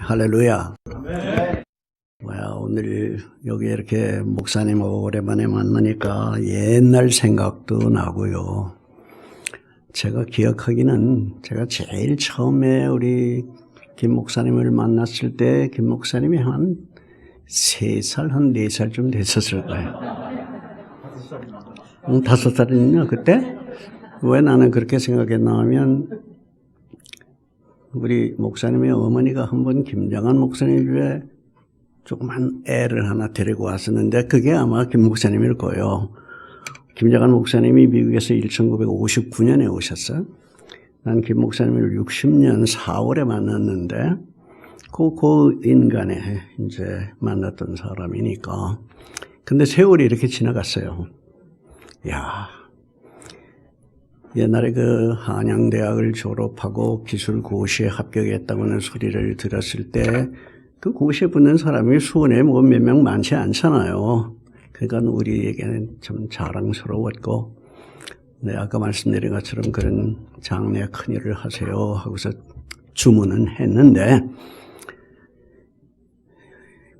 할렐루야. 오늘 여기 이렇게 목사님 오랜만에 만나니까 옛날 생각도 나고요. 제가 기억하기는 제가 제일 처음에 우리 김 목사님을 만났을 때 김 목사님이 한 3살, 한 4살쯤 됐었을 거예요. 5살이냐 그때? 왜 나는 그렇게 생각했나 하면 우리 목사님의 어머니가 한번 김정한 목사님 집에 조그만 애를 하나 데리고 왔었는데 그게 아마 김 목사님일 거예요. 김정한 목사님이 미국에서 1959년에 오셨어요. 난 김 목사님을 60년 4월에 만났는데 그 인간에 이제 만났던 사람이니까. 근데 세월이 이렇게 지나갔어요. 야, 옛날에 그 한양대학을 졸업하고 기술고시에 합격했다고는 소리를 들었을 때 그 고시에 붙는 사람이 수원에 뭐 몇 명 많지 않잖아요. 그러니까 우리에게는 좀 자랑스러웠고, 네, 아까 말씀드린 것처럼 그런 장래 큰일을 하세요 하고서 주문은 했는데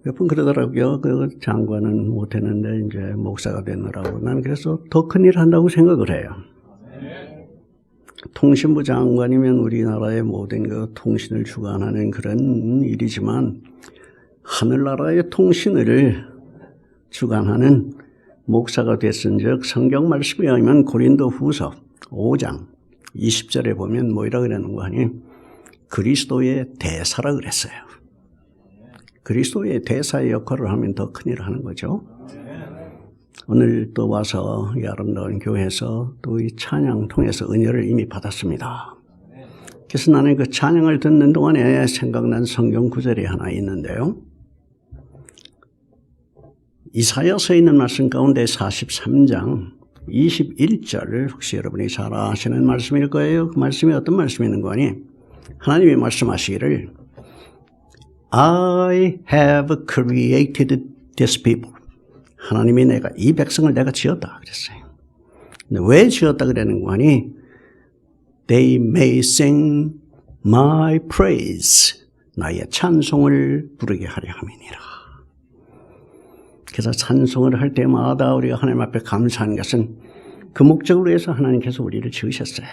몇 번 그러더라고요. 그 장관은 못했는데 이제 목사가 되느라고. 난 그래서 더 큰일 한다고 생각을 해요. 통신부 장관이면 우리나라의 모든 그 통신을 주관하는 그런 일이지만 하늘나라의 통신을 주관하는 목사가 됐은즉 성경 말씀에 의하면 고린도후서 5장 20절에 보면 뭐이라 그러는 거 아니? 그리스도의 대사라 그랬어요. 그리스도의 대사의 역할을 하면 더 큰일을 하는 거죠. 오늘 또 와서 이 아름다운 교회에서 또 이 찬양 통해서 은혜를 이미 받았습니다. 그래서 나는 그 찬양을 듣는 동안에 생각난 성경 구절이 하나 있는데요. 이사야서에 있는 말씀 가운데 43장 21절 혹시 여러분이 잘 아시는 말씀일 거예요. 그 말씀이 어떤 말씀이 있는 거니? 하나님이 말씀하시기를 I have created this people. 하나님이 이 백성을 내가 지었다 그랬어요. 근데 왜 지었다 그러는 거 아니? They may sing my praise. 나의 찬송을 부르게 하려 함이니라. 그래서 찬송을 할 때마다 우리가 하나님 앞에 감사하는 것은 그 목적을 위해서 하나님께서 우리를 지으셨어요.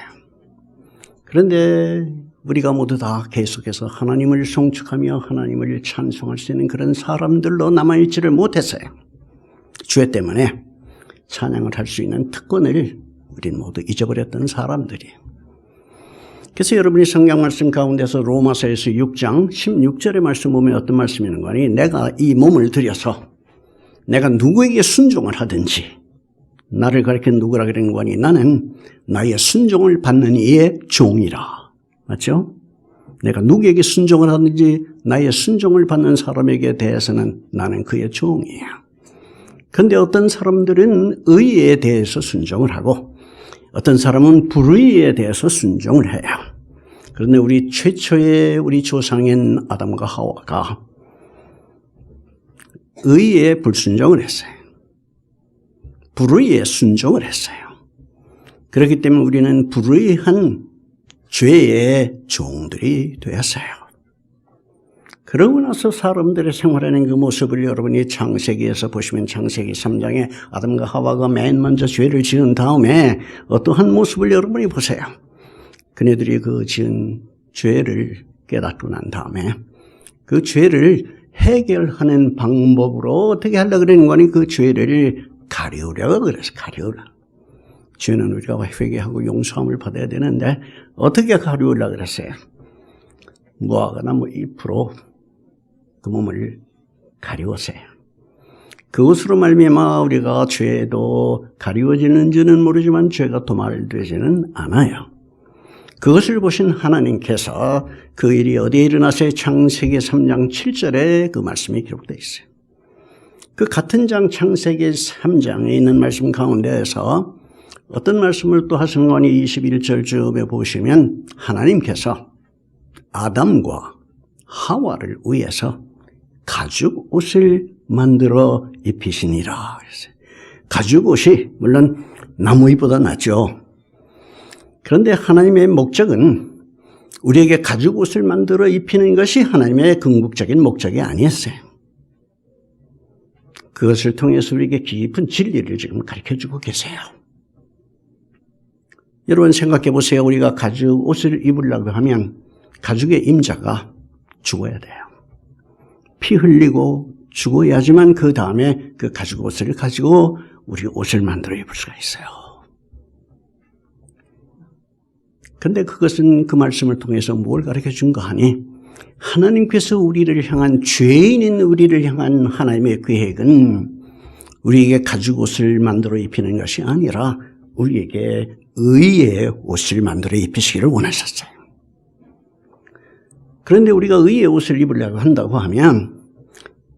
그런데 우리가 모두 다 계속해서 하나님을 송축하며 하나님을 찬송할 수 있는 그런 사람들로 남아있지를 못했어요. 죄 때문에 찬양을 할 수 있는 특권을 우리는 모두 잊어버렸던 사람들이. 그래서 여러분이 성경 말씀 가운데서 로마서에서 6장 16절의 말씀 보면 어떤 말씀이 있는 거니? 내가 이 몸을 들여서 내가 누구에게 순종을 하든지 나를 가리켜 누구라 그러는 거니? 나는 나의 순종을 받는 이의 종이라. 맞죠? 내가 누구에게 순종을 하든지 나의 순종을 받는 사람에게 대해서는 나는 그의 종이야. 그런데 어떤 사람들은 의에 대해서 순종을 하고 어떤 사람은 불의에 대해서 순종을 해요. 그런데 우리 최초의 우리 조상인 아담과 하와가 의에 불순종을 했어요. 불의에 순종을 했어요. 그렇기 때문에 우리는 불의한 죄의 종들이 되었어요. 그러고 나서 사람들의 생활하는 그 모습을 여러분이 창세기에서 보시면 창세기 3장에 아담과 하와가 맨 먼저 죄를 지은 다음에 어떠한 모습을 여러분이 보세요. 그네들이 그 지은 죄를 깨닫고 난 다음에 그 죄를 해결하는 방법으로 어떻게 하려고 그러는 거니? 그 죄를 가리우려고 그래서 가리우라. 죄는 우리가 회개하고 용서함을 받아야 되는데 어떻게 가리우려고 그랬어요? 무화과나무 잎으로 그 몸을 가리웠어요. 그것으로 말미암아 우리가 죄도 가리워지는지는 모르지만 죄가 도말되지는 않아요. 그것을 보신 하나님께서 그 일이 어디에 일어나서요? 창세기 3장 7절에 그 말씀이 기록되어 있어요. 그 같은 장 창세기 3장에 있는 말씀 가운데에서 어떤 말씀을 또 하시는 거니? 21절쯤에 보시면 하나님께서 아담과 하와를 위해서 가죽 옷을 만들어 입히시니라. 가죽 옷이 물론 나무 잎보다 낫죠. 그런데 하나님의 목적은 우리에게 가죽 옷을 만들어 입히는 것이 하나님의 궁극적인 목적이 아니었어요. 그것을 통해서 우리에게 깊은 진리를 지금 가르쳐주고 계세요. 여러분 생각해 보세요. 우리가 가죽 옷을 입으려고 하면 가죽의 임자가 죽어야 돼요. 피 흘리고 죽어야지만 그 다음에 그 가죽 옷을 가지고 우리 옷을 만들어 입을 수가 있어요. 그런데 그것은 그 말씀을 통해서 뭘 가르쳐 준가 하니 하나님께서 우리를 향한 죄인인 우리를 향한 하나님의 계획은 우리에게 가죽 옷을 만들어 입히는 것이 아니라 우리에게 의의 옷을 만들어 입히시기를 원하셨어요. 그런데 우리가 의의 옷을 입으려고 한다고 하면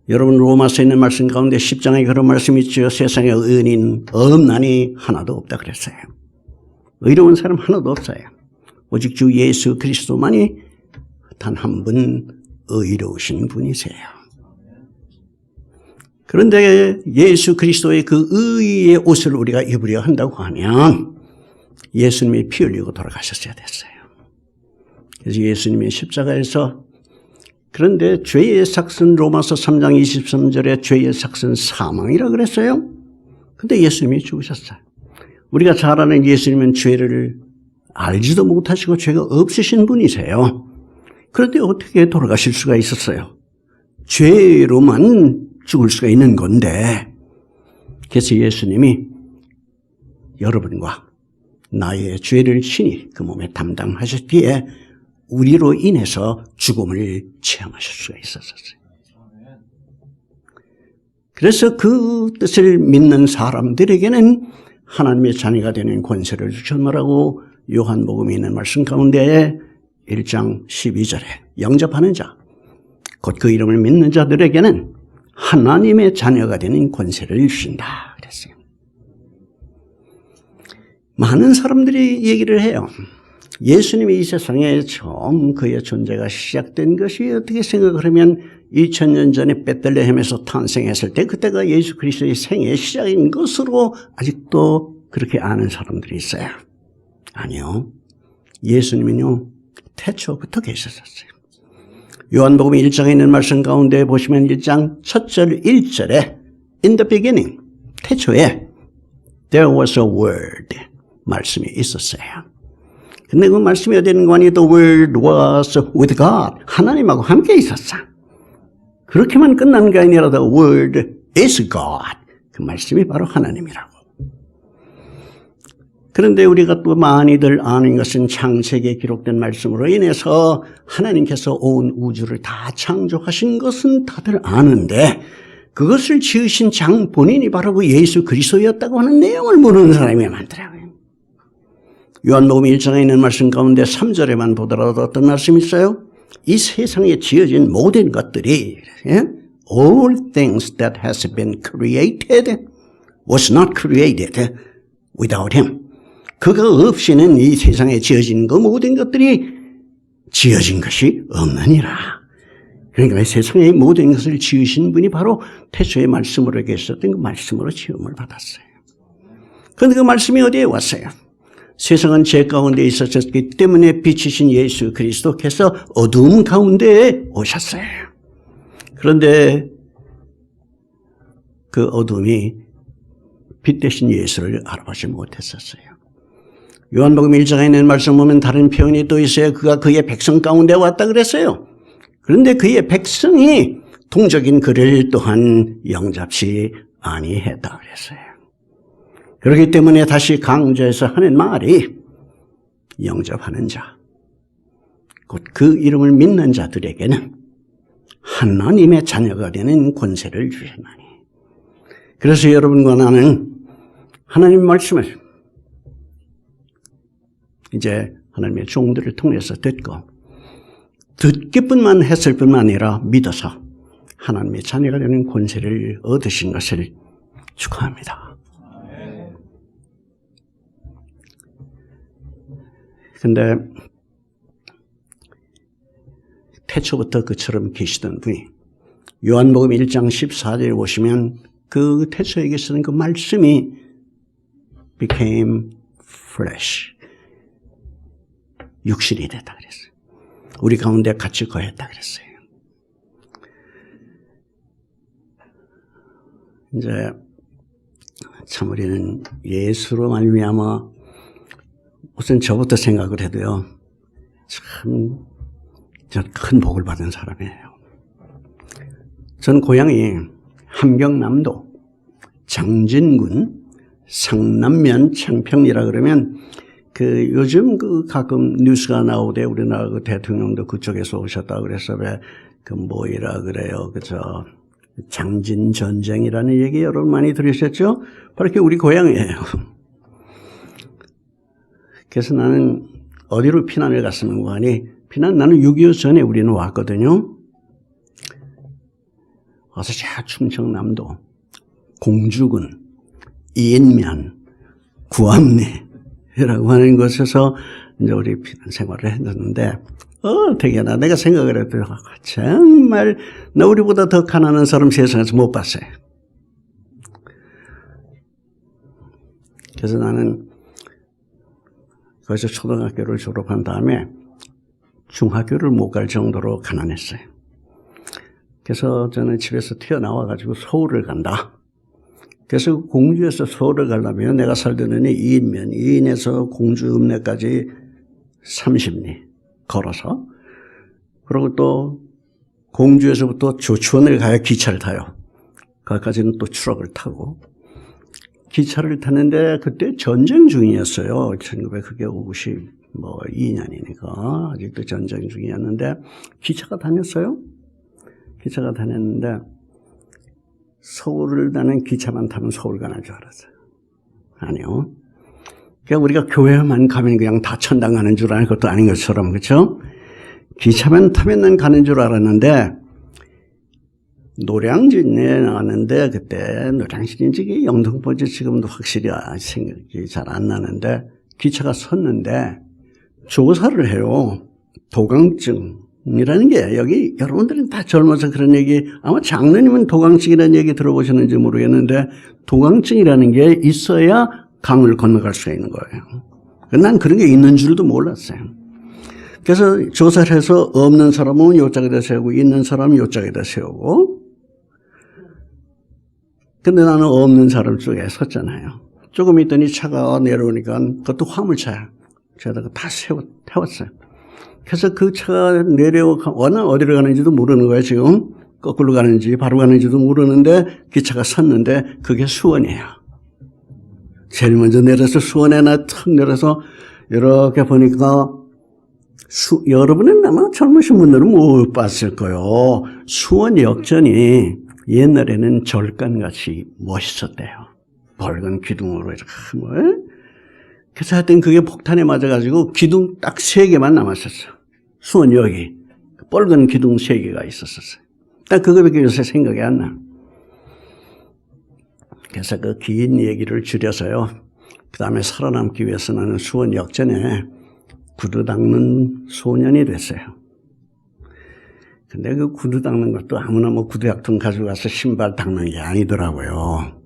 여러분 로마서에 있는 말씀 가운데 10장에 그런 말씀이 있죠. 세상에 의인인 없나니 하나도 없다 그랬어요. 의로운 사람 하나도 없어요. 오직 주 예수 그리스도만이 단 한 분 의로우신 분이세요. 그런데 예수 그리스도의 그 의의 옷을 우리가 입으려 한다고 하면 예수님이 피 흘리고 돌아가셨어야 됐어요. 그래서 예수님이 십자가에서 그런데 죄의 삭은 로마서 3장 23절에 죄의 삭은 사망이라 그랬어요. 근데 예수님이 죽으셨어요. 우리가 잘 아는 예수님은 죄를 알지도 못하시고 죄가 없으신 분이세요. 그런데 어떻게 돌아가실 수가 있었어요? 죄로만 죽을 수가 있는 건데 그래서 예수님이 여러분과 나의 죄를 친히 그 몸에 담당하셨기에 우리로 인해서 죽음을 체험하실 수가 있었어요. 그래서 그 뜻을 믿는 사람들에게는 하나님의 자녀가 되는 권세를 주셨노라고 요한복음에 있는 말씀 가운데 1장 12절에 영접하는 자, 곧 그 이름을 믿는 자들에게는 하나님의 자녀가 되는 권세를 주신다 그랬어요. 많은 사람들이 얘기를 해요. 예수님이 이 세상에 처음 그의 존재가 시작된 것이 어떻게 생각을 하면 2000년 전에 베들레헴에서 탄생했을 때 그때가 예수 그리스도의 생애의 시작인 것으로 아직도 그렇게 아는 사람들이 있어요. 아니요. 예수님은요. 태초부터 계셨었어요. 요한복음 1장에 있는 말씀 가운데 보시면 1장 첫 절 1절에 In the beginning, 태초에 There was a word 말씀이 있었어요. 근데 그 말씀이 어디 있는 거 아니? The word was with God. 하나님하고 함께 있었어. 그렇게만 끝난 게 아니라 The word is God. 그 말씀이 바로 하나님이라고. 그런데 우리가 또 많이들 아는 것은 창세기에 기록된 말씀으로 인해서 하나님께서 온 우주를 다 창조하신 것은 다들 아는데 그것을 지으신 장 본인이 바로 그 예수 그리스도였다고 하는 내용을 모르는 사람이 많더라고요. 요한복음 1장에 있는 말씀 가운데 3절에만 보더라도 어떤 말씀이 있어요? 이 세상에 지어진 모든 것들이 All things that has been created was not created without him. 그가 없이는 이 세상에 지어진 그 모든 것들이 지어진 것이 없느니라. 그러니까 세상의 모든 것을 지으신 분이 바로 태초의 말씀으로 계셨던 그 말씀으로 지음을 받았어요. 그런데 그 말씀이 어디에 왔어요? 세상은 죄 가운데 있었기 때문에 빛이신 예수 그리스도께서 어두움 가운데에 오셨어요. 그런데 그 어둠이 빛 대신 예수를 알아보지 못했었어요. 요한복음 1장에 있는 말씀 보면 다른 표현이 또 있어요. 그가 그의 백성 가운데 왔다 그랬어요. 그런데 그의 백성이 동적인 그를 또한 영접치 아니했다 그랬어요. 그렇기 때문에 다시 강조해서 하는 말이 영접하는 자, 곧 그 이름을 믿는 자들에게는 하나님의 자녀가 되는 권세를 주셨나니. 그래서 여러분과 나는 하나님 말씀을 이제 하나님의 종들을 통해서 듣기뿐만 했을 뿐만 아니라 믿어서 하나님의 자녀가 되는 권세를 얻으신 것을 축하합니다. 그런데 태초부터 그처럼 계시던 분이 요한복음 1장 14절에 보시면 그 태초에 계시던 그 말씀이 became flesh. 육신이 됐다 그랬어요. 우리 가운데 같이 거했다 그랬어요. 이제 참 우리는 예수로 말미암아 우선 저부터 생각을 해도요. 참 큰 복을 받은 사람이에요. 전 고향이 함경남도 장진군 상남면 창평이라 그러면 그 요즘 그 가끔 뉴스가 나오대 우리나라 그 대통령도 그쪽에서 오셨다 그래서 왜 그 뭐이라 그래요. 그저 장진 전쟁이라는 얘기 여러분 많이 들으셨죠? 바로 그게 우리 고향이에요. 그래서 나는 어디로 피난을 갔으면 뭐하니? 나는 6.25 전에 우리는 왔거든요. 와서 저 충청남도 공주군 이인면 구암리라고 하는 곳에서 이제 우리 피난 생활을 했는데 되게나 내가 생각을 해도 정말 나 우리보다 더 가난한 사람 세상에서 못 봤어요. 그래서 나는 거기서 초등학교를 졸업한 다음에 중학교를 못 갈 정도로 가난했어요. 그래서 저는 집에서 튀어나와가지고 서울을 간다. 그래서 공주에서 서울을 가려면 내가 살던 데는 이인면, 이인에서 공주 읍내까지 30리 걸어서, 그리고 또 공주에서부터 조치원을 가야 기차를 타요. 거기까지는 또 트럭을 타고. 기차를 타는데 그때 전쟁 중이었어요. 1952년이니까 아직도 전쟁 중이었는데 기차가 다녔어요. 기차가 다녔는데 서울을 나는 기차만 타면 서울 가는 줄 알았어요. 아니요. 그냥 우리가 교회만 가면 그냥 다 천당 가는 줄 아는 것도 아닌 것처럼 그렇죠? 기차만 타면 난 가는 줄 알았는데 노량진에 나왔는데 그때 노량진인지 영등포인지 지금도 확실히 생각이 잘 안 나는데 기차가 섰는데 조사를 해요. 도강증이라는 게 여기 여러분들은 다 젊어서 그런 얘기 아마 장로님은 도강증이라는 얘기 들어보셨는지 모르겠는데 도강증이라는 게 있어야 강을 건너갈 수가 있는 거예요. 난 그런 게 있는 줄도 몰랐어요. 그래서 조사를 해서 없는 사람은 요짝에다 세우고 있는 사람은 요짝에다 세우고 근데 나는 없는 사람 쪽에 섰잖아요. 조금 있더니 차가 내려오니까 그것도 화물차야. 제가 다 태웠어요. 그래서 그 차가 워낙 어디로 가는지도 모르는 거예요, 지금. 거꾸로 가는지 바로 가는지도 모르는데 기차가 섰는데 그게 수원이에요. 제일 먼저 내려서 수원에 탁 내려서 이렇게 보니까 여러분은 아마 젊으신 분들은 못 봤을 거예요. 수원 역전이 옛날에는 절간같이 멋있었대요. 붉은 기둥으로 이렇게 뭐. 그래서 하여튼 그게 폭탄에 맞아가지고 기둥 딱 3개만 남았었어. 수원역이. 붉은 기둥 3개가 있었었어요. 딱 그거밖에 요새 생각이 안 나. 그래서 그 긴 얘기를 줄여서요. 그 다음에 살아남기 위해서 나는 수원 역전에 구두 닦는 소년이 됐어요. 근데 그 구두 닦는 것도 아무나 뭐 구두약통 가져가서 신발 닦는 게 아니더라고요.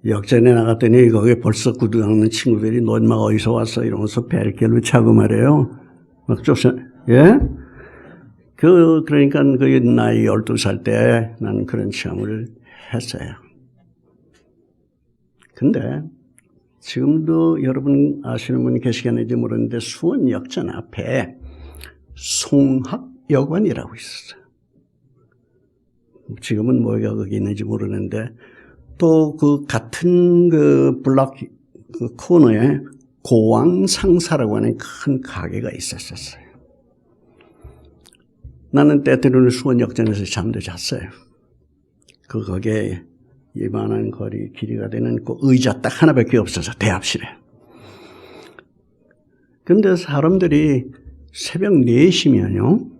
역전에 나갔더니 거기에 벌써 구두 닦는 친구들이 너 인마 어디서 왔어? 이러면서 벨길로 차고 말이에요. 막 쫓아, 예? 그러니까 그 나이 12살 때 나는 그런 체험을 했어요. 근데 지금도 여러분 아시는 분이 계시겠는지 모르는데 수원 역전 앞에 송학여관이라고 있었어요. 지금은 뭐가 거기 있는지 모르는데 또 그 같은 그 블락 그 코너에 고왕상사라고 하는 큰 가게가 있었어요. 나는 때때로는 수원 역전에서 잠도 잤어요. 거기에 이만한 거리 길이가 되는 그 의자 딱 하나밖에 없어서 대합실에. 근데 사람들이 새벽 4시면요.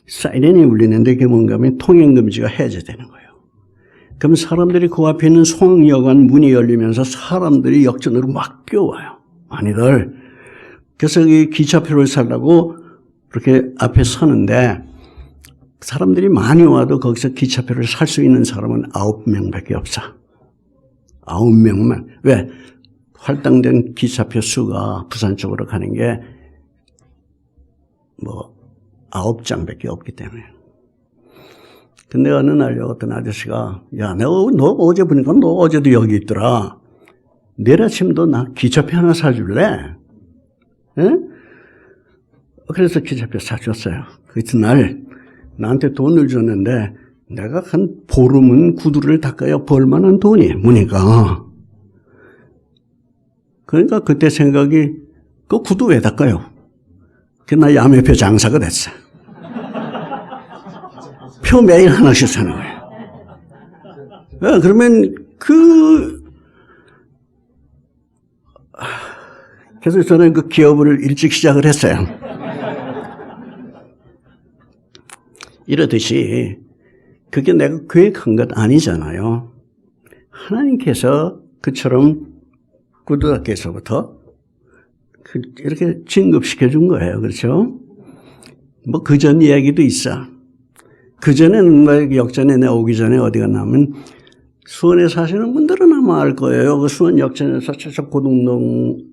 사이렌이 울리는데 그게 뭔가 하면 통행금지가 해제되는 거예요. 그럼 사람들이 그 앞에 있는 송악여관 문이 열리면서 사람들이 역전으로 막 뛰어와요. 많이들. 그래서 이 기차표를 살라고 그렇게 앞에 서는데 사람들이 많이 와도 거기서 기차표를 살 수 있는 사람은 9명밖에 없어. 9명만. 왜? 할당된 기차표 수가 부산 쪽으로 가는 게 뭐 9장밖에 없기 때문에. 근데 어느 날 어떤 아저씨가 야, 너 어제 보니까 너 어제도 여기 있더라. 내일 아침도 나 기차표 하나 사줄래? 에? 그래서 기차표 사줬어요. 그 이튿날 나한테 돈을 줬는데 내가 한 보름은 구두를 닦아야 벌만한 돈이 뭐니까. 그러니까 그때 생각이 그 구두 왜 닦아요? 나 야매표 장사가 됐어. 표 매일 하나씩 사는 거예요. 그러면 그래서 저는 그 기업을 일찍 시작을 했어요. 이러듯이 그게 내가 계획한 것 아니잖아요. 하나님께서 그처럼 구두닦기에서부터 이렇게 진급시켜 준 거예요. 그렇죠? 뭐 그전 이야기도 있어. 그전에는 뭐 역전에 내가 오기 전에 어디 갔냐면 수원에 사시는 분들은 아마 알 거예요. 그 수원 역전에서 저쪽 고등동을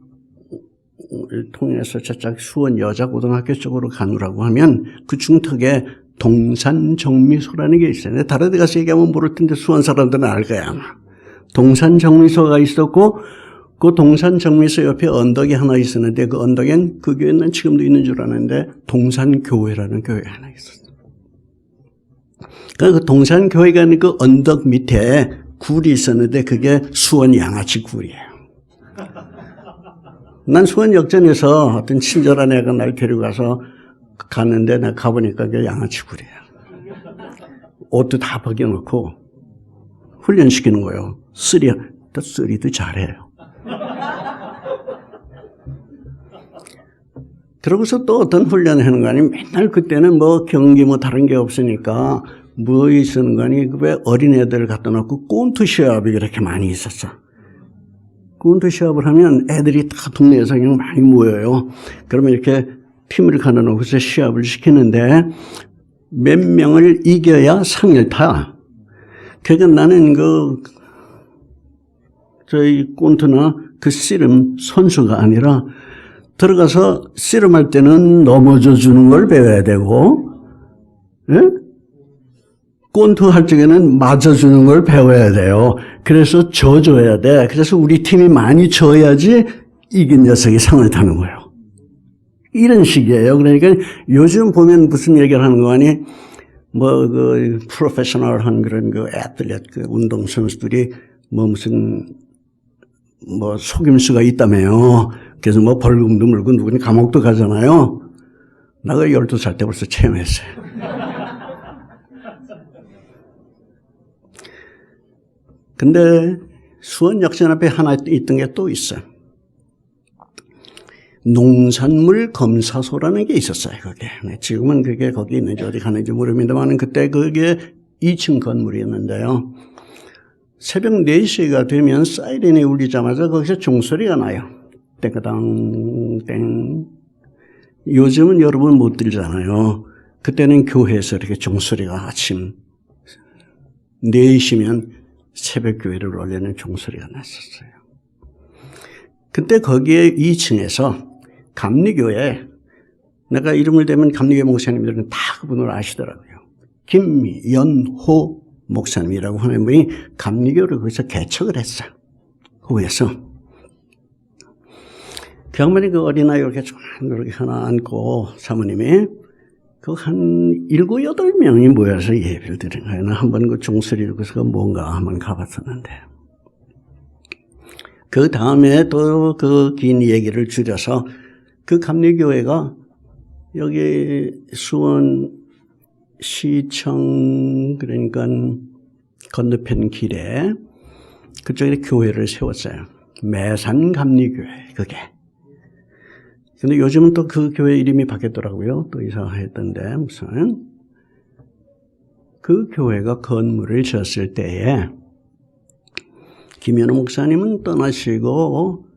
통해서 저쪽 수원 여자고등학교 쪽으로 가느라고 하면 그 중턱에 동산정미소라는 게 있어요. 다른 데 가서 얘기하면 모를 텐데 수원 사람들은 알 거야 아마. 동산정미소가 있었고 그 동산정미소 옆에 언덕이 하나 있었는데 그 언덕엔 그 교회는 지금도 있는 줄 아는데 동산교회라는 교회가 하나 있었어요. 그 동산교회가 있는 그 언덕 밑에 굴이 있었는데 그게 수원 양아치 굴이에요. 난 수원 역전에서 어떤 친절한 애가 날 데려가서 갔는데 내가 가보니까 그게 양아치 굴이에요. 옷도 다 벗겨놓고 훈련시키는 거예요. 쓰리도 잘해요. 그러고서 또 어떤 훈련을 하는 거 아니면 맨날 그때는 뭐 경기 뭐 다른 게 없으니까 뭐 있었는 거 아니 왜 어린애들 갖다 놓고 꼰투 시합이 그렇게 많이 있었어. 꼰투 시합을 하면 애들이 다 동네에서 그냥 많이 모여요. 그러면 이렇게 팀을 가려놓고서 시합을 시키는데 몇 명을 이겨야 상을 타. 그러니까 나는 저희 꼰투나 그 씨름 선수가 아니라 들어가서 씨름할 때는 넘어져 주는 걸 배워야 되고, 예? 꼰투 할 적에는 맞아주는 걸 배워야 돼요. 그래서 져줘야 돼. 그래서 우리 팀이 많이 져야지 이긴 녀석이 상을 타는 거예요. 이런 식이에요. 그러니까 요즘 보면 무슨 얘기를 하는 거 아니? 프로페셔널한 그런 애틀렛, 운동선수들이 무슨 속임수가 있다며요. 그래서 벌금도 물고 누구니 감옥도 가잖아요. 나가 12살 때 벌써 체험했어요. 근데 수원 역전 앞에 하나 있던 게 또 있어요. 농산물 검사소라는 게 있었어요, 그게. 지금은 그게 거기 있는지 어디 가는지 모릅니다만 그때 그게 2층 건물이었는데요. 새벽 4시가 되면 사이렌이 울리자마자 거기서 종소리가 나요. 땡까당 땡. 요즘은 여러분 못 들잖아요. 그때는 교회에서 이렇게 종소리가 아침 4시면 새벽 교회를 올리는 종소리가 났었어요. 그때 거기에 2층에서 감리교회, 내가 이름을 대면 감리교회 목사님들은 다 그분을 아시더라고요. 김연호 목사님이라고 하는 분이 감리교를 거기서 개척을 했어요. 거기에서. 그 양반이 그 어린아이 이렇게 이렇게 하나 안고 사모님이 한 7, 8명이 모여서 예배를 드린 거예요. 한번 그 종소리를 그래서 뭔가 한번 가봤었는데. 그 다음에 또 그 긴 얘기를 줄여서 그 감리교회가 여기 수원 시청 그러니까 건너편 길에 그쪽에 교회를 세웠어요. 매산 감리교회 그게. 근데 요즘은 또 그 교회 이름이 바뀌었더라고요. 또 이사했던데 무슨 그 교회가 건물을 지었을 때에 김현우 목사님은 떠나시고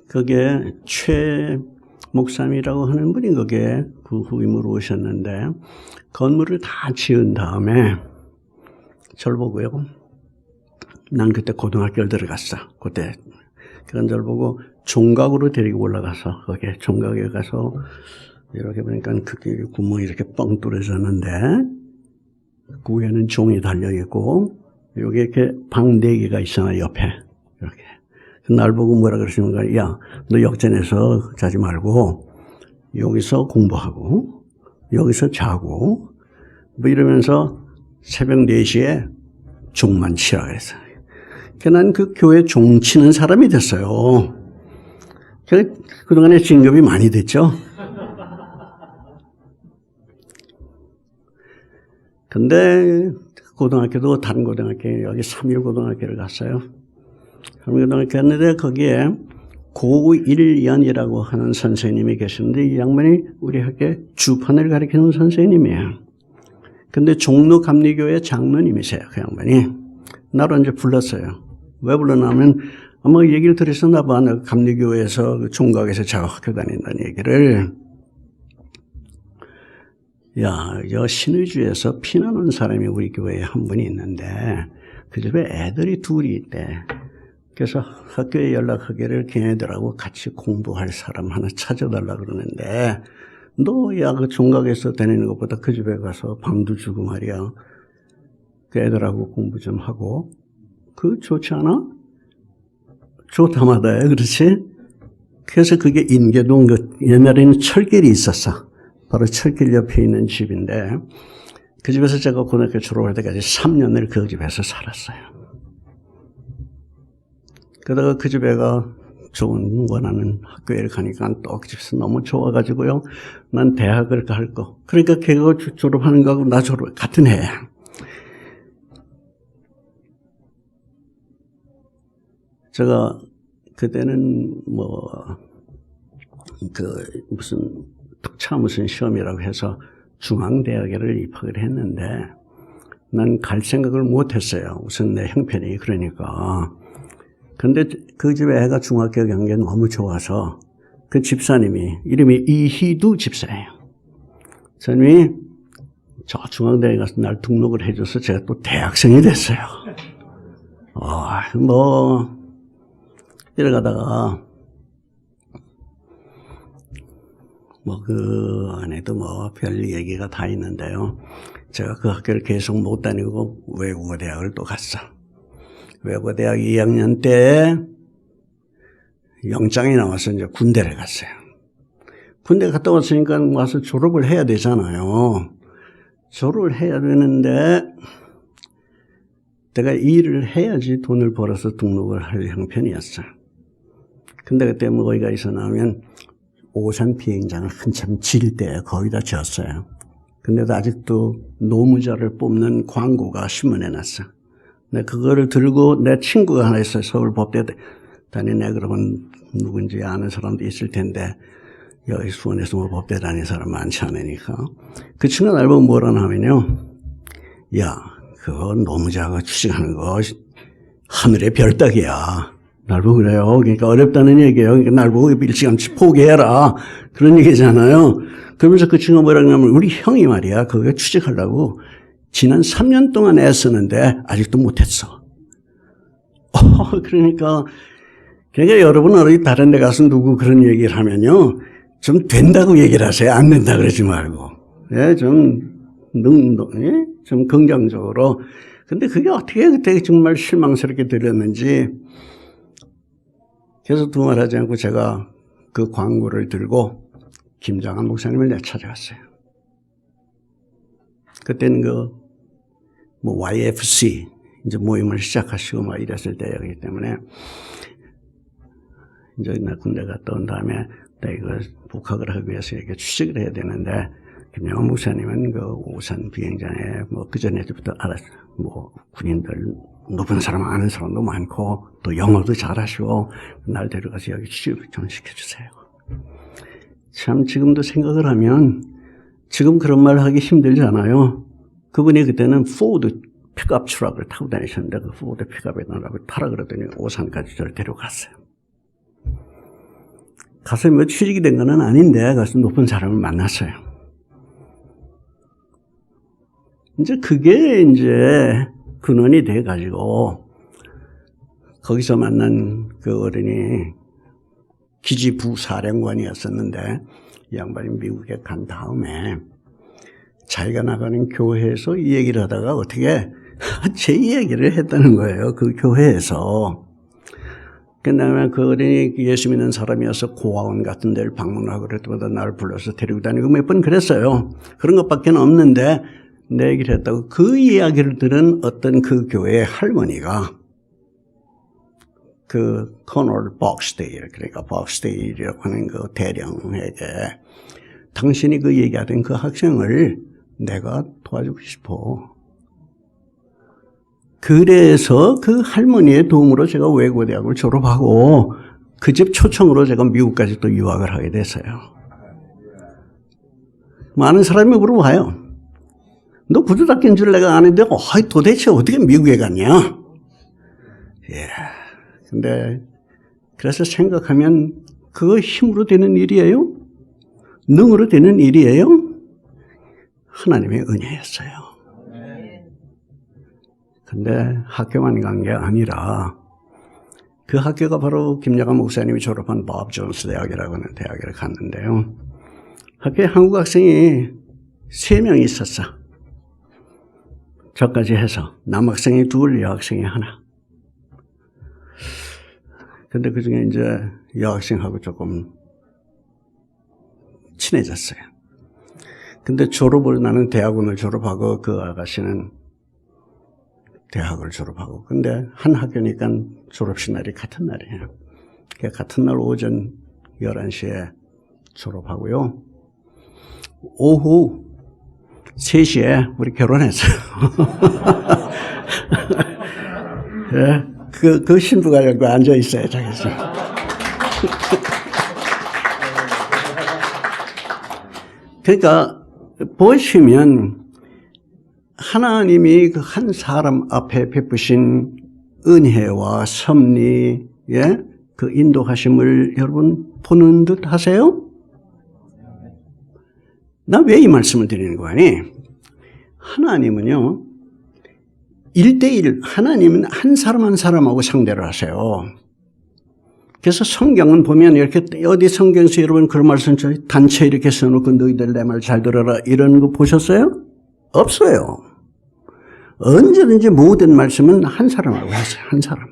그게 최 목사님이라고 하는 분이 그게 그 후임으로 오셨는데 건물을 다 지은 다음에 저를 보고요. 난 그때 고등학교를 들어갔어. 그때 그런 절 보고 종각으로 데리고 올라가서 거기에 종각에 가서 이렇게 보니까 그게 구멍이 이렇게 뻥 뚫어졌는데, 그 위에는 종이 달려있고, 여기 이렇게 방 4개가 있잖아, 옆에. 이렇게. 날 보고 뭐라 그러시는가, 야, 너 역전해서 자지 말고, 여기서 공부하고, 여기서 자고, 뭐 이러면서 새벽 4시에 종만 치라 그랬어요. 난 그 교회 종 치는 사람이 됐어요. 그동안에 진급이 많이 됐죠. 근데 고등학교도 다른 고등학교, 여기 3.1고등학교를 갔어요. 3.1고등학교 갔는데 거기에 고1연이라고 하는 선생님이 계시는데 이 양반이 우리 학교에 주판을 가르치는 선생님이에요. 근데 종로 감리교회 장로님이세요, 그 양반이. 나를 이제 불렀어요. 왜 불렀냐면 아마 얘기를 들으셨나 봐. 내가 감리교회에서 그 총각에서 제가 학교 다닌다는 얘기를. 야, 여 신의주에서 피난 온 사람이 우리 교회에 한 분이 있는데 그 집에 애들이 둘이 있대. 그래서 학교에 연락하기를 걔네들하고 같이 공부할 사람 하나 찾아달라 그러는데 너 야 그 총각에서 다니는 것보다 그 집에 가서 방도 주고 말이야. 그 애들하고 공부 좀 하고 그 좋지 않아? 좋다마다 그렇지? 그래서 그게 인계동 그 옛날에는 철길이 있었어. 바로 철길 옆에 있는 집인데 그 집에서 제가 고등학교 졸업할 때까지 3년을 그 집에서 살았어요. 그러다가 그 집에가 좋은 원하는 학교에 가니까 또 그 집에서 너무 좋아가지고요. 난 대학을 갈 거. 그러니까 걔가 졸업하는 거하고 나 졸업 같은 해야. 제가 그때는 무슨 특차 무슨 시험이라고 해서 중앙대학에를 입학을 했는데 난 갈 생각을 못 했어요. 우선 내 형편이 그러니까. 근데 그 집에 애가 중학교 간 게 너무 좋아서 그 집사님이 이름이 이희두 집사예요. 저님이 저 중앙대에 가서 날 등록을 해줘서 제가 또 대학생이 됐어요. 이러다가 그 안에도 별 얘기가 다 있는데요. 제가 그 학교를 계속 못 다니고 외국어 대학을 또 갔어. 외국어 대학 2학년 때 영장이 나와서 이제 군대를 갔어요. 군대 갔다 왔으니까 와서 졸업을 해야 되잖아요. 졸업을 해야 되는데 내가 일을 해야지 돈을 벌어서 등록을 할 형편이었어요. 근데 그때 어디가 있었냐면 오산 비행장을 한참 질 때 거의 다 지었어요. 근데도 아직도 노무자를 뽑는 광고가 신문에 났어. 근데 그거를 들고 내 친구가 하나 있어요. 서울 법대 다니네. 그러면 누군지 아는 사람도 있을 텐데 여기 수원에서 법대 다니는 사람 많지 않으니까. 그 친구가 날 보고 뭐라 하면요. 야, 그거 노무자가 취직하는 거 하늘의 별따기야. 날 보고 그래요. 그러니까 어렵다는 얘기예요. 그러니까 날 보고 일찌감치 포기해라. 그런 얘기잖아요. 그러면서 그 친구가 뭐라 그러냐면 우리 형이 말이야. 그거 취직하려고 지난 3년 동안 애쓰는데 아직도 못했어. 그러니까 여러분 어디 다른 데 가서 누구 그런 얘기를 하면요. 좀 된다고 얘기를 하세요. 안 된다 그러지 말고. 예, 좀 긍정적으로. 근데 그게 어떻게 그때 정말 실망스럽게 들렸는지. 그래서 두말하지 않고 제가 그 광고를 들고 김장한 목사님을 내가 찾아갔어요. 그때는 YFC 이제 모임을 시작하시고 막 이랬을 때였기 때문에 이제 나 군대 갔다 온 다음에 내가 이걸 복학을 하기 위해서 이렇게 취직을 해야 되는데 김영환 목사님은 그 오산 비행장에 그 전에부터 알았어요. 군인들 높은 사람 아는 사람도 많고 또 영어도 잘하시고 날 데려가서 여기 취직을 좀 시켜주세요. 참 지금도 생각을 하면 지금 그런 말 하기 힘들잖아요. 그분이 그때는 포드 픽업 트럭을 타고 다니셨는데 그 포드 픽업에 타라 그러더니 오산까지 저를 데려갔어요. 가서 취직이 된 건 아닌데 가서 높은 사람을 만났어요. 이제 그게 이제 근원이 돼가지고 거기서 만난 그 어른이 기지부 사령관이었었는데 이 양반이 미국에 간 다음에 자기가 나가는 교회에서 이 얘기를 하다가 어떻게 제 이야기를 했다는 거예요. 그 교회에서. 그 다음에 그 어린이 예수 믿는 사람이어서 고아원 같은 데를 방문하고 그럴 때마다 나를 불러서 데리고 다니고 몇 번 그랬어요. 그런 것밖에 없는데 내 얘기를 했다고. 그 이야기를 들은 어떤 그 교회의 할머니가 그 코널 박스데일, 그러니까 박스데일이라고 하는 그 대령에게 당신이 그 얘기하던 그 학생을 내가 도와주고 싶어. 그래서 그 할머니의 도움으로 제가 외고대학을 졸업하고 그 집 초청으로 제가 미국까지 또 유학을 하게 됐어요. 많은 사람이 물어봐요. 너 구두 닦인 줄 내가 아는데 도대체 어떻게 미국에 갔냐? 예. 근데 그래서 생각하면 그거 힘으로 되는 일이에요? 능으로 되는 일이에요? 하나님의 은혜였어요. 근데 학교만 간 게 아니라 그 학교가 바로 김여관 목사님이 졸업한 밥 존스 대학이라고 하는 대학을 갔는데요. 학교에 한국 학생이 3명 있었어. 저까지 해서 남학생이 2, 여학생이 1. 근데 그 중에 이제 여학생하고 조금 친해졌어요. 근데 나는 대학원을 졸업하고 그 아가씨는 대학을 졸업하고. 근데 한 학교니까 졸업식 날이 같은 날이에요. 같은 날 오전 11시에 졸업하고 오후 3시에 우리 결혼했어요. 예, 그 신부가 여기 앉아 있어요, 저기서. 그러니까 보시면 하나님이 그 한 사람 앞에 베푸신 은혜와 섭리, 예? 그 인도하심을 여러분 보는 듯 하세요? 나 왜 이 말씀을 드리는 거 아니? 하나님은요, 1대1, 하나님은 한 사람 한 사람하고 상대를 하세요. 그래서 성경은 보면 이렇게 어디 성경에서 여러분 그런 말씀 단체 이렇게 써놓고 너희들 내 말 잘 들어라 이런 거 보셨어요? 없어요. 언제든지 모든 말씀은 한 사람하고 하세요. 한 사람.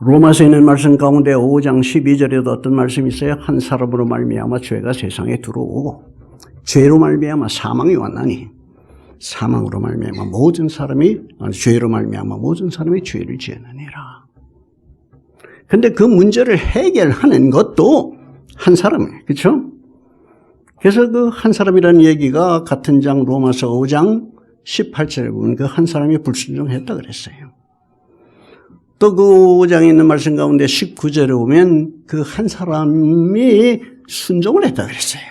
로마서에 있는 말씀 가운데 5장 12절에도 어떤 말씀이 있어요? 한 사람으로 말미암아 죄가 세상에 들어오고 죄로 말미암아 사망이 왔나니 사망으로 말미암아 모든 사람이 죄로 말미암아 모든 사람이 죄를 지었느니라. 근데 그 문제를 해결하는 것도 한 사람이에요. 그렇죠? 그래서 그 한 사람이라는 얘기가 같은 장 로마서 5장 18절에 보면 그 한 사람이 불순종했다 그랬어요. 또 그 5장에 있는 말씀 가운데 19절에 보면 그 한 사람이 순종을 했다 그랬어요.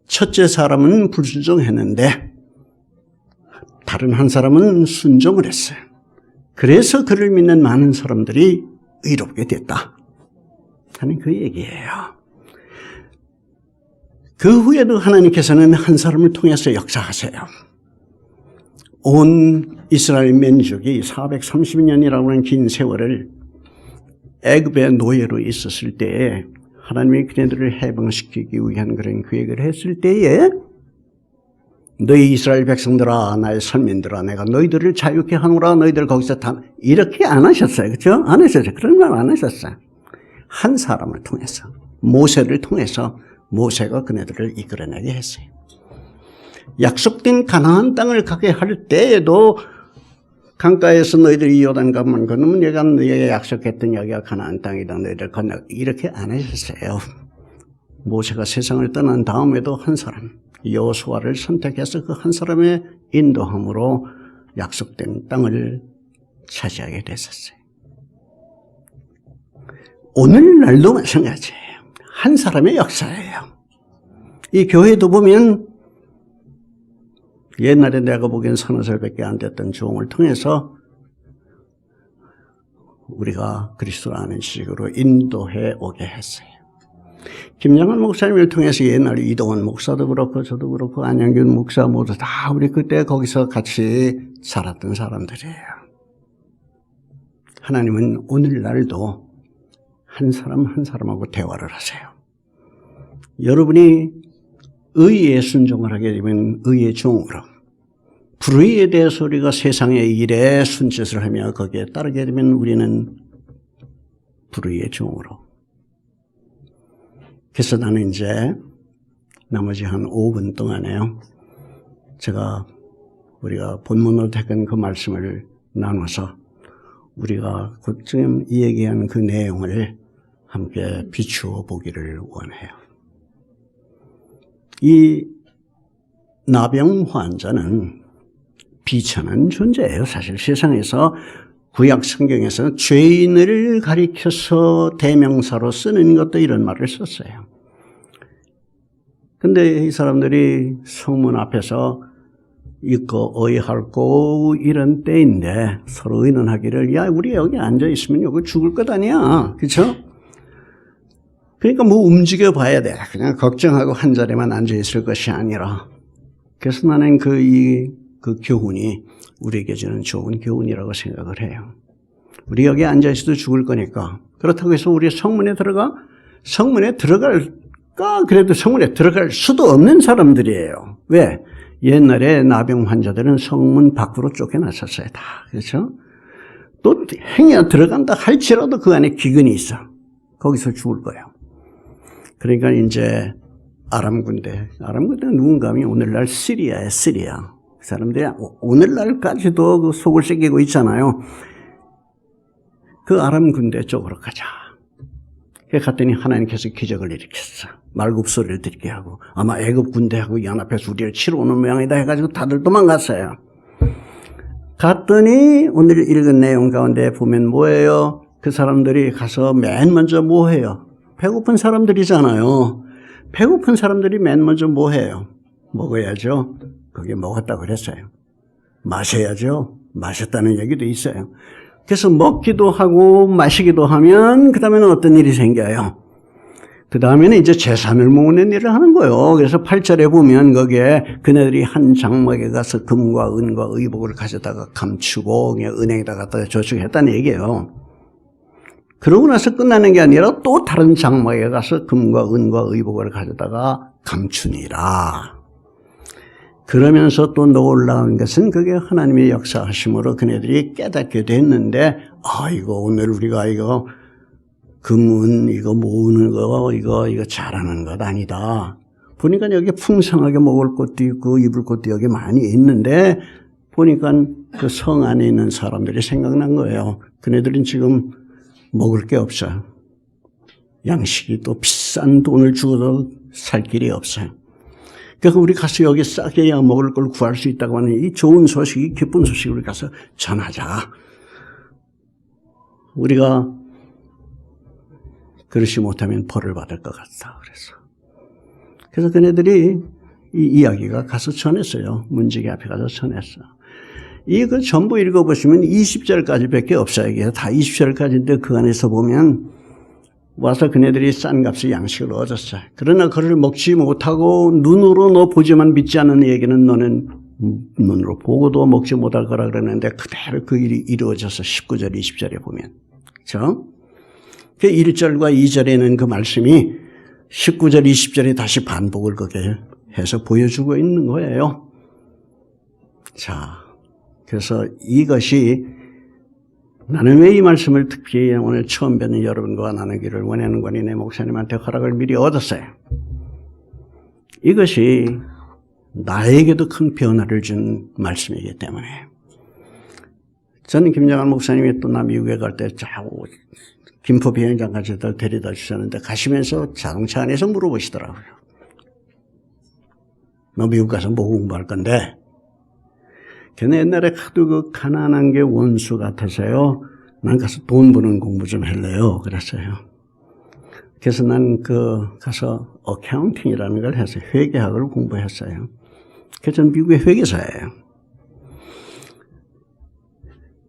첫째 사람은 불순종했는데 다른 한 사람은 순종을 했어요. 그래서 그를 믿는 많은 사람들이 의롭게 됐다 하는 그 얘기예요. 그 후에도 하나님께서는 한 사람을 통해서 역사하세요. 온 이스라엘 민족이 430년이라고 하는 긴 세월을 애굽의 노예로 있었을 때에 하나님이 그네들을 해방시키기 위한 그런 계획을 했을 때에 너희 이스라엘 백성들아 나의 선민들아 내가 너희들을 자유케 하노라 너희들 거기서 다 이렇게 안 하셨어요. 그렇죠? 안 하셨어요. 그런 말 안 하셨어요. 한 사람을 통해서 모세를 통해서 모세가 그네들을 이끌어내게 했어요. 약속된 가나안 땅을 가게 할 때에도 강가에서 너희들이 요단강만 건너면 내가 너희에게 약속했던 여기가 가나안 땅이다. 너희들 건너 이렇게 안 하셨어요. 모세가 세상을 떠난 다음에도 한 사람 여호수아를 선택해서 그 한 사람의 인도함으로 약속된 땅을 차지하게 됐었어요. 오늘날도 마찬가지예요. 한 사람의 역사예요. 이 교회도 보면 옛날에 내가 보기엔 30살밖에 안 됐던 종을 통해서 우리가 그리스도를 아는 식으로 인도해 오게 했어요. 김영환 목사님을 통해서 옛날에 이동원 목사도 그렇고 저도 그렇고 안양균 목사 모두 다 우리 그때 거기서 같이 살았던 사람들이에요. 하나님은 오늘날도 한 사람 한 사람하고 대화를 하세요. 여러분이 의에 순종을 하게 되면 의의 종으로, 불의에 대해서 우리가 세상의 일에 순짓을 하며 거기에 따르게 되면 우리는 불의의 종으로. 그래서 나는 이제 나머지 한 5분 동안에요, 우리가 본문으로 택한 그 말씀을 나눠서 우리가 지금 이 얘기한 그 내용을 함께 비추어 보기를 원해요. 이 나병 환자는 비천한 존재예요. 사실 세상에서 구약 성경에서 죄인을 가리켜서 대명사로 쓰는 것도 이런 말을 썼어요. 근데 이 사람들이 성문 앞에서 있고 의할고 이런 때인데 서로 의논하기를, 야, 우리 여기 앉아있으면 여기 죽을 것 아니야. 그렇죠? 그러니까 뭐 움직여 봐야 돼. 그냥 걱정하고 한 자리만 앉아있을 것이 아니라. 그래서 나는 그 교훈이 우리에게 주는 좋은 교훈이라고 생각을 해요. 우리 여기 앉아있어도 죽을 거니까. 그렇다고 해서 우리 성문에 들어갈까? 그래도 성문에 들어갈 수도 없는 사람들이에요. 왜? 옛날에 나병 환자들은 성문 밖으로 쫓겨났었어요. 다. 그렇죠? 또 행여 들어간다 할지라도 그 안에 기근이 있어. 거기서 죽을 거예요. 그러니까 이제 아람 군대는 누군가 하면 오늘날 시리아에 시리아. 그 사람들이 오늘날까지도 그 속을 새기고 있잖아요. 그 아람 군대 쪽으로 가자. 갔더니 하나님께서 기적을 일으켰어. 말굽소리를 들게 하고, 아마 애굽 군대하고 연합해서 우리를 치러 오는 모양이다 해가지고 다들 도망갔어요. 갔더니 오늘 읽은 내용 가운데 보면 뭐예요? 그 사람들이 가서 맨 먼저 뭐 해요? 배고픈 사람들이잖아요. 배고픈 사람들이 맨 먼저 뭐 해요? 먹어야죠. 그게 먹었다고 그랬어요. 마셔야죠. 마셨다는 얘기도 있어요. 그래서 먹기도 하고 마시기도 하면 그 다음에는 어떤 일이 생겨요? 그 다음에는 이제 재산을 모으는 일을 하는 거예요. 그래서 8절에 보면 거기에 그네들이 한 장막에 가서 금과 은과 의복을 가져다가 감추고 그냥 은행에다 갖다가 저축했다는 얘기예요. 그러고 나서 끝나는 게 아니라 또 다른 장막에 가서 금과 은과 의복을 가져다가 감추니라. 그러면서 또 놀라운 것은 그게 하나님의 역사하심으로 그네들이 깨닫게 됐는데, 이거 오늘 우리가 이거 금은 이거 모으는 거 이거 잘하는 것 아니다. 보니까 여기 풍성하게 먹을 것도 있고 입을 것도 여기 많이 있는데, 보니까 그 성 안에 있는 사람들이 생각난 거예요. 그네들은 지금 먹을 게 없어요. 양식이 또 비싼 돈을 주고도 살 길이 없어요. 그래서 우리 가서 여기 싸게 먹을 걸 구할 수 있다고 하는 이 좋은 소식, 이 기쁜 소식을 가서 전하자. 우리가 그렇지 못하면 벌을 받을 것 같다. 그래서 그네들이 이 이야기가 가서 전했어요. 문지기 앞에 가서 전했어. 이거 전부 읽어보시면 20절까지 밖에 없어요. 이게 다 20절까지인데 그 안에서 보면 와서 그네들이 싼 값의 양식을 얻었어요. 그러나 그를 먹지 못하고 눈으로 너 보지만 믿지 않는 얘기는 너는 눈으로 보고도 먹지 못할 거라 그러는데 그대로 그 일이 이루어져서 19절, 20절에 보면. 그렇죠? 그 1절과 2절에는 그 말씀이 19절, 20절에 다시 반복을 그렇게 해서 보여주고 있는 거예요. 자, 그래서 이것이 나는 왜 이 말씀을 특히 오늘 처음 뵙는 여러분과 나누기를 원하는 거니 내 목사님한테 허락을 미리 얻었어요. 이것이 나에게도 큰 변화를 준 말씀이기 때문에. 저는 김정한 목사님이 또 나 미국에 갈 때 김포 비행장까지 데려다 주셨는데 가시면서 자동차 안에서 물어보시더라고요. 너 미국 가서 뭐 공부할 건데? 걔네 옛날에 하도 그 가난한 게 원수 같아서요. 난 가서 돈 버는 공부 좀 할래요. 그랬어요. 그래서 난 가서 어카운팅이라는 걸 해서 회계학을 공부했어요. 그래서 전 미국의 회계사예요.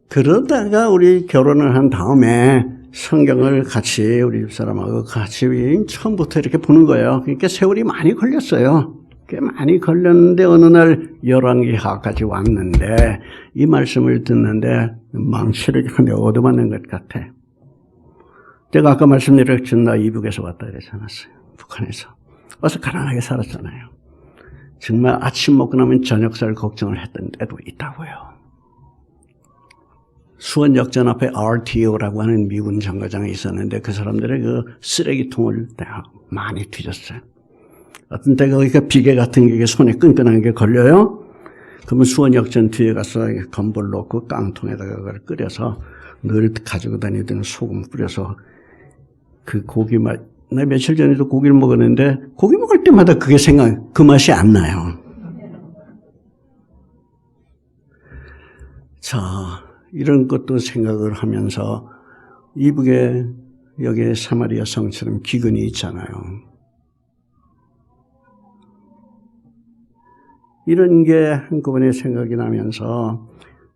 그러다가 우리 결혼을 한 다음에 성경을 같이 우리 집사람하고 같이 처음부터 이렇게 보는 거예요. 그러니까 세월이 많이 걸렸어요. 꽤 많이 걸렸는데 어느 날 열왕기하까지 왔는데 이 말씀을 듣는데 망치를 하며 얻어맞는 것 같아. 제가 아까 말씀드렸죠. 나 이북에서 왔다 그러지 않았어요. 북한에서. 와서 가난하게 살았잖아요. 정말 아침 먹고 나면 저녁 살 걱정을 했던 때도 있다고요. 수원역전 앞에 RTO라고 하는 미군 정거장이 있었는데 그 사람들의 그 쓰레기통을 내가 많이 뒤졌어요. 어떤 때 거기가 비계 같은 게 손에 끈끈한 게 걸려요. 그러면 수원역전 뒤에 가서 건볼 놓고 깡통에다가 그걸 끓여서 늘 가지고 다니던 소금 뿌려서 그 고기 맛, 나 며칠 전에도 고기를 먹었는데 고기 먹을 때마다 그게 그 맛이 안 나요. 자, 이런 것도 생각을 하면서 이북에 여기에 사마리아 성처럼 기근이 있잖아요. 이런 게 한꺼번에 생각이 나면서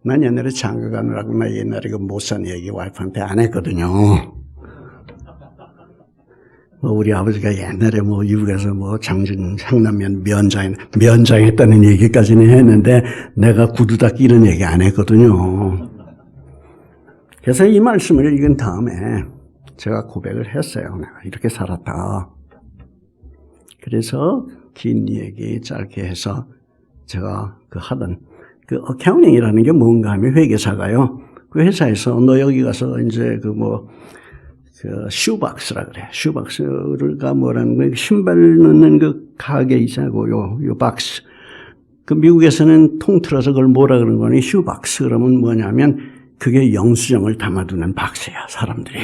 난 옛날에 장가 가느라고 나 옛날에 그 못 산 얘기 와이프한테 안 했거든요. 우리 아버지가 옛날에 이북에서 장진, 상남면 면장했다는 얘기까지는 했는데 내가 구두 닦기 이런 얘기 안 했거든요. 그래서 이 말씀을 읽은 다음에 제가 고백을 했어요. 내가 이렇게 살았다. 그래서 긴 얘기 짧게 해서 제가 하던 어카운팅이라는 게 뭔가 하면 회계사가요. 그 회사에서 너 여기 가서 이제 슈박스라 그래. 슈박스가 뭐라는 거예요? 신발 넣는 그 가게 있잖아요. 요 박스. 그 미국에서는 통틀어서 그걸 뭐라 그러는 거니? 슈박스. 그러면 뭐냐면 그게 영수증을 담아두는 박스야, 사람들이.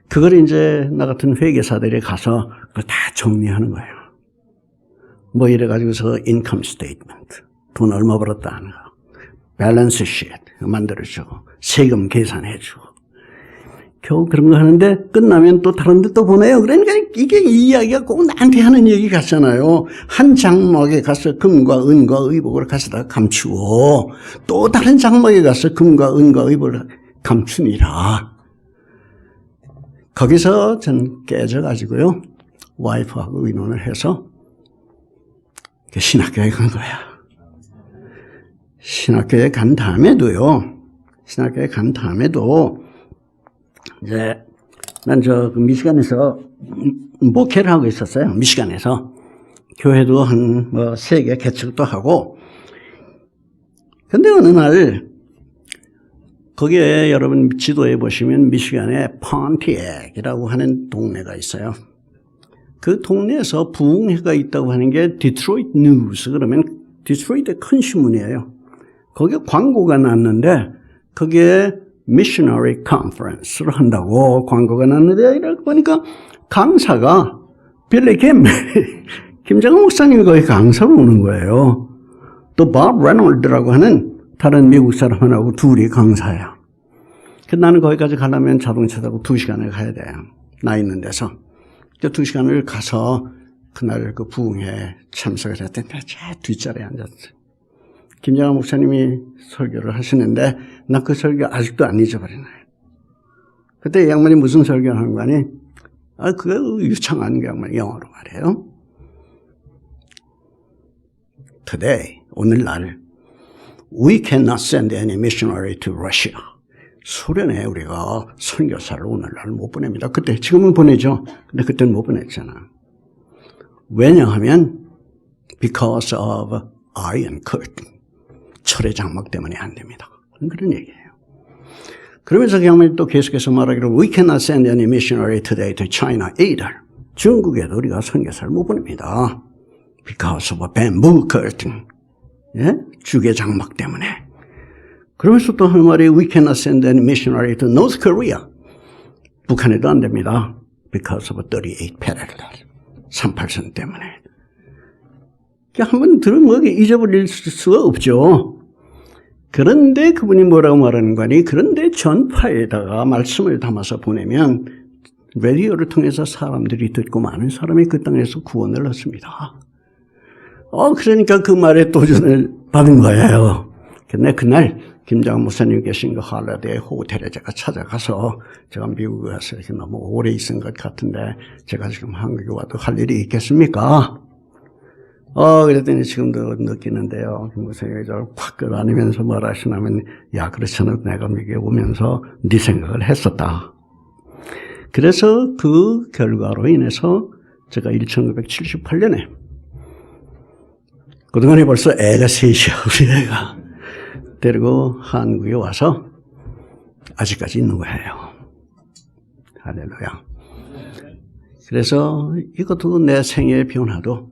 그걸 이제 나 같은 회계사들이 가서 그걸 다 정리하는 거예요. 이래가지고서 인컴 스테이트먼트. 돈 얼마 벌었다 하는 거. 밸런스 시트 만들어주고, 세금 계산해주고. 겨우 그런 거 하는데 끝나면 또 다른 데 또 보내요. 그러니까 이게 이 이야기가 꼭 나한테 하는 얘기 같잖아요. 한 장막에 가서 금과 은과 의복을 가져다 감추고 또 다른 장막에 가서 금과 은과 의복을 감추니라. 거기서 전 깨져가지고요. 와이프하고 의논을 해서 신학교에 간 거야. 신학교에 간 다음에도 이제 난 미시간에서 목회를 하고 있었어요. 미시간에서 교회도 한 3개 개척도 하고. 근데 어느 날 거기에 여러분 지도에 보시면 미시간에 폰티액이라고 하는 동네가 있어요. 그 동네에서 부흥회가 있다고 하는 게 디트로이트 뉴스, 그러면 디트로이트의 큰 신문이에요. 거기에 광고가 났는데 거기에 미셔너리 컨퍼런스를 한다고 광고가 났는데 이렇게 보니까 강사가 빌리 김정은 목사님이 거기 강사로 오는 거예요. 또 밥 레놀드라고 하는 다른 미국 사람 하나하고 둘이 강사야. 나는 거기까지 가려면 자동차 타고 2시간을 가야 돼요. 나 있는 데서. 2시간을 가서 그날 그 부흥회에 참석을 했더니 제 뒷자리에 앉았어요. 김정은 목사님이 설교를 하시는데 나 그 설교 아직도 안 잊어버리나요. 그때 이 양반이 무슨 설교를 하는 거 아니? 그게 유창한 양반 영어로 말해요. Today, 오늘날 we cannot send any missionary to Russia. 소련에 우리가 선교사를 오늘날 못 보냅니다. 지금은 보내죠. 근데 그때는 못 보냈잖아. 왜냐하면 because of Iron Curtain. 철의 장막 때문에 안 됩니다. 그런 얘기예요. 그러면서 그냥 또 계속해서 말하기로 We cannot send any missionary today to China either. 중국에도 우리가 선교사를 못 보냅니다. Because of a bamboo curtain. 예? 죽의 장막 때문에. 그러면서 또 한 말이 We cannot send any missionary to North Korea. 북한에도 안 됩니다. Because of a 38 parallel. 38선 때문에. 한번 들으면 잊어버릴 수가 없죠. 그런데 그분이 뭐라고 말하는 거니? 그런데 전파에다가 말씀을 담아서 보내면 라디오를 통해서 사람들이 듣고 많은 사람이 그 땅에서 구원을 얻습니다. 그러니까 그 말에 도전을 받은 거예요. 근데 그날 김장훈 목사님 계신 그 할라데이 호텔에 제가 찾아가서 제가 미국에 가서 이렇게 너무 오래 있은 것 같은데 제가 지금 한국에 와도 할 일이 있겠습니까? 그랬더니 지금도 느끼는데요. 목사님이 저를 확 끌어안으면서 뭐라 하시냐면, 야, 그렇잖아. 내가 미국에 오면서 네 생각을 했었다. 그래서 그 결과로 인해서 제가 1978년에 그동안에 벌써 애가 셋이야. 우리 애가 데리고 한국에 와서 아직까지 있는 거예요. 할렐루야. 그래서 이것도 내 생애의 변화도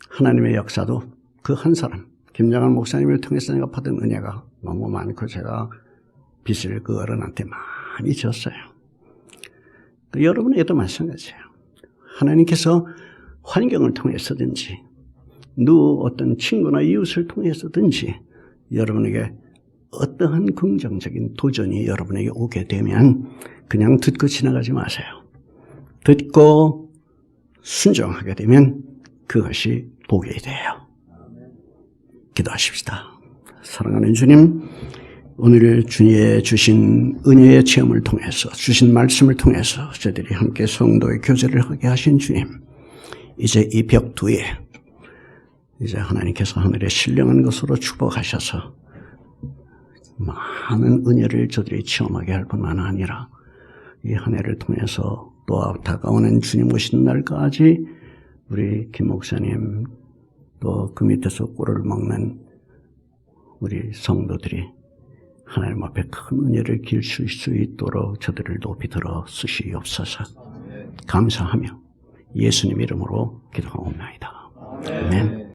하나님의 역사도 그 한 사람 김장한 목사님을 통해서 내가 받은 은혜가 너무 많고 제가 빚을 그 어른한테 많이 졌어요. 여러분에게도 마찬가지예요. 하나님께서 환경을 통해서든지 어떤 친구나 이웃을 통해서든지 여러분에게 어떠한 긍정적인 도전이 여러분에게 오게 되면 그냥 듣고 지나가지 마세요. 듣고 순종하게 되면 그것이 복이 돼요. 기도하십시다. 사랑하는 주님, 오늘 주님의 주신 은혜의 체험을 통해서 주신 말씀을 통해서 저희들이 함께 성도의 교제를 하게 하신 주님, 이제 이 벽두에 이제 하나님께서 하늘에 신령한 것으로 축복하셔서 많은 은혜를 저들이 체험하게 할 뿐만 아니라 이 한 해를 통해서 또 다가오는 주님 오시는 날까지 우리 김 목사님 또 그 밑에서 꿀을 먹는 우리 성도들이 하나님 앞에 큰 은혜를 길칠 수 있도록 저들을 높이 들어 쓰시옵소서. 감사하며 예수님 이름으로 기도하옵나이다. 아멘.